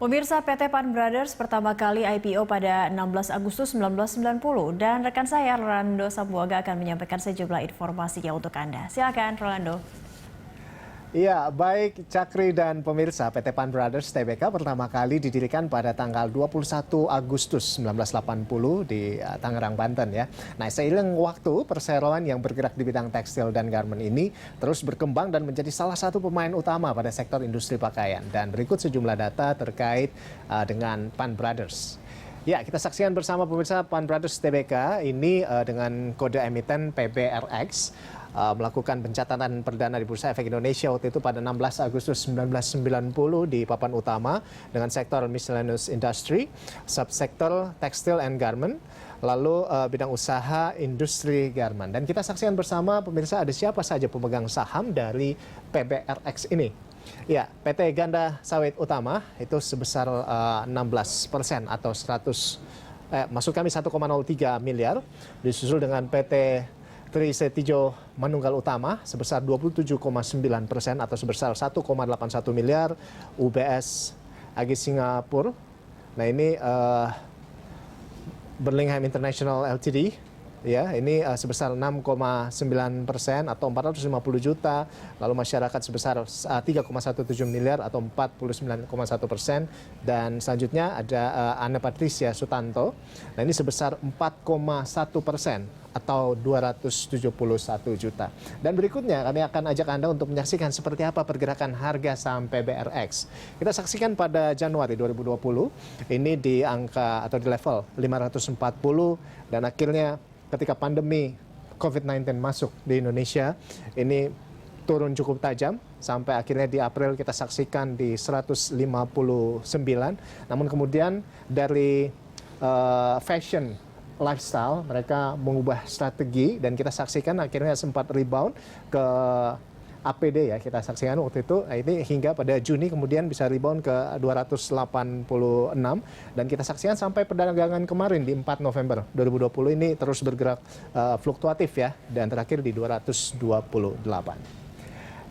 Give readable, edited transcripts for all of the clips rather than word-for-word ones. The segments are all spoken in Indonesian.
Pemirsa PT Pan Brothers pertama kali IPO pada 16 Agustus 1990 dan rekan saya Rolando Sambuaga akan menyampaikan sejumlah informasinya untuk Anda. Silakan Rolando. Iya, baik Cakri dan pemirsa, PT Pan Brothers Tbk pertama kali didirikan pada tanggal 21 Agustus 1980 di Tangerang, Banten ya. Nah, seiring waktu, perseroan yang bergerak di bidang tekstil dan garmen ini terus berkembang dan menjadi salah satu pemain utama pada sektor industri pakaian. Dan berikut sejumlah data terkait dengan Pan Brothers. Ya, kita saksikan bersama pemirsa Pan Brothers Tbk ini dengan kode emiten PBRX. Melakukan pencatatan perdana di Bursa Efek Indonesia waktu itu pada 16 Agustus 1990 di papan utama dengan sektor miscellaneous industry, subsektor tekstil and garment, lalu bidang usaha industri garment. Dan kita saksikan bersama pemirsa ada siapa saja pemegang saham dari PBRX ini. Ya, PT Ganda Sawit Utama itu sebesar 16% atau 1,03 miliar, disusul dengan PT Trisetijo Manunggal Utama sebesar 27,9% atau sebesar 1,81 miliar, UBS Agi Singapura. Nah ini Burlingham International Ltd. Ya, ini sebesar 6,9% atau 450 juta, lalu masyarakat sebesar 3,17 miliar atau 49,1%, dan selanjutnya ada Anna Patricia Sutanto. Nah ini sebesar 4,1% atau 271 juta. Dan berikutnya kami akan ajak Anda untuk menyaksikan seperti apa pergerakan harga saham PBRX. Kita saksikan pada Januari 2020, ini di angka atau di level 540 dan akhirnya ketika pandemi COVID-19 masuk di Indonesia, ini turun cukup tajam sampai akhirnya di April kita saksikan di 159. Namun kemudian dari fashion lifestyle mereka mengubah strategi dan kita saksikan akhirnya sempat rebound ke APD ya, kita saksikan waktu itu. Nah, ini hingga pada Juni kemudian bisa rebound ke 286 dan kita saksikan sampai perdagangan kemarin di 4 November 2020 ini terus bergerak fluktuatif ya, dan terakhir di 228.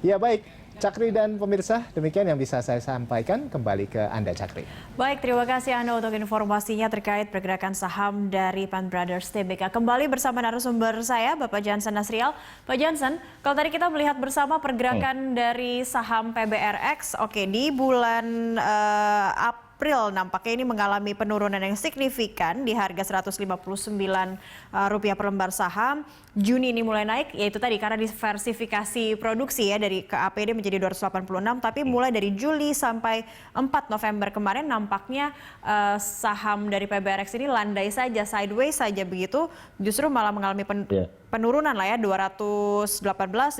Ya baik, Cakri dan pemirsa, demikian yang bisa saya sampaikan. Kembali ke Anda, Cakri. Baik, terima kasih Anda untuk informasinya terkait pergerakan saham dari Pan Brothers Tbk. Kembali bersama narasumber saya, Bapak Jansen Nasrial. Pak Jansen, kalau tadi kita melihat bersama pergerakan dari saham PBRX, oke, di bulan April nampaknya ini mengalami penurunan yang signifikan di harga Rp159 per lembar saham. Juni ini mulai naik, yaitu tadi karena diversifikasi produksi ya, dari ke APD menjadi 286, tapi mulai dari Juli sampai 4 November kemarin nampaknya saham dari PBRX ini landai saja, sideways saja begitu, justru malah mengalami penurunan lah ya, 218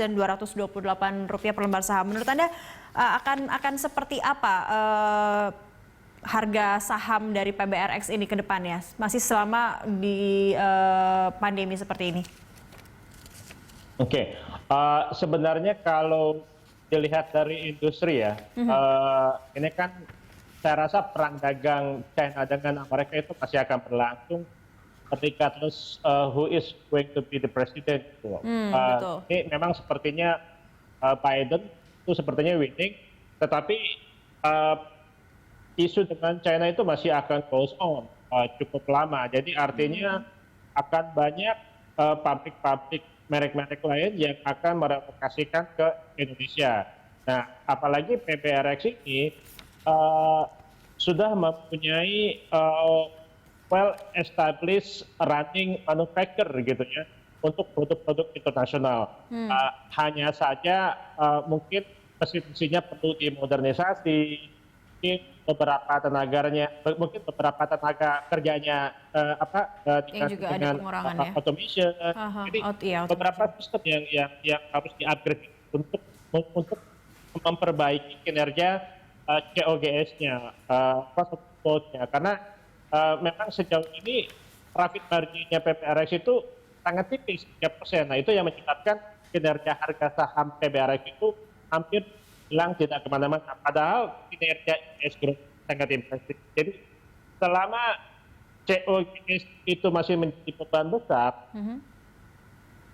dan Rp228 per lembar saham. Menurut Anda akan seperti apa harga saham dari PBRX ini ke depannya, masih selama di pandemi seperti ini? Oke, sebenarnya kalau dilihat dari industri ya, ini kan saya rasa perang dagang China dengan Amerika itu masih akan berlangsung ketika terus who is going to be the president. Betul. Ini memang sepertinya Biden itu sepertinya winning, tetapi isu dengan China itu masih akan goes on cukup lama. Jadi artinya akan banyak pabrik-pabrik merek-merek lain yang akan merelokasikan ke Indonesia. Nah, apalagi PBRX ini sudah mempunyai well established running manufacturer gitu ya untuk produk-produk internasional. Hanya saja mungkin mesin-mesinnya perlu dimodernisasi, beberapa tenaga kerjanya dengan automation. Jadi beberapa sistem yang harus di-upgrade untuk memperbaiki kinerja COGS-nya, cost of goods-nya, karena memang sejauh ini profit margin-nya PBRX itu sangat tipis, 3%. Nah itu yang menyebabkan kinerja harga saham PBRX itu hampir hilang, tidak kemana-mana. Padahal kinerja EPS growth sangat impresif. Jadi selama COGS itu masih menjadi beban besar,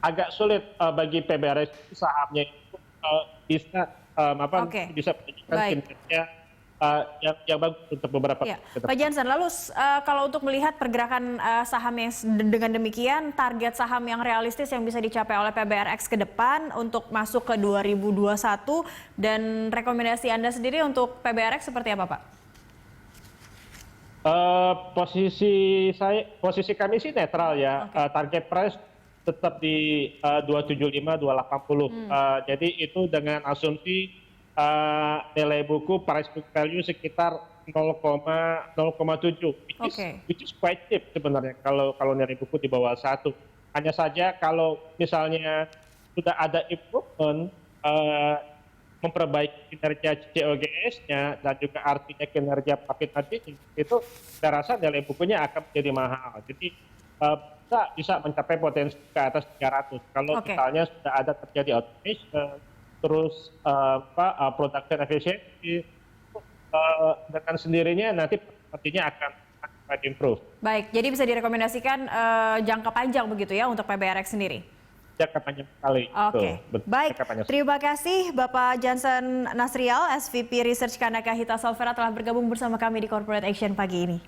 agak sulit bagi PBRX sahamnya itu bisa menunjukkan kinerja yang bagus untuk beberapa Ya, ke depan. Pak Jansen, lalu kalau untuk melihat pergerakan saham yang dengan demikian, target saham yang realistis yang bisa dicapai oleh PBRX ke depan untuk masuk ke 2021 dan rekomendasi Anda sendiri untuk PBRX seperti apa, Pak? Posisi kami sih netral ya. Target price tetap di 275, 280. Jadi itu dengan asumsi nilai buku price book value sekitar 0,7, which is quite cheap sebenarnya kalau nilai buku di bawah 1. Hanya saja kalau misalnya sudah ada improvement, memperbaiki kinerja COGS-nya dan juga artinya kinerja profit margin, itu saya rasa nilai bukunya akan menjadi mahal. Jadi bisa mencapai potensi ke atas 300 kalau misalnya sudah ada terjadi automation, terus production efficiency, dengan sendirinya nanti artinya akan improve. Baik, jadi bisa direkomendasikan jangka panjang begitu ya untuk PBRX sendiri? Jangka panjang sekali. Oke, baik. Terima kasih Bapak Jansen Nasrial, SVP Research Kanaka Hita Solvera telah bergabung bersama kami di Corporate Action pagi ini.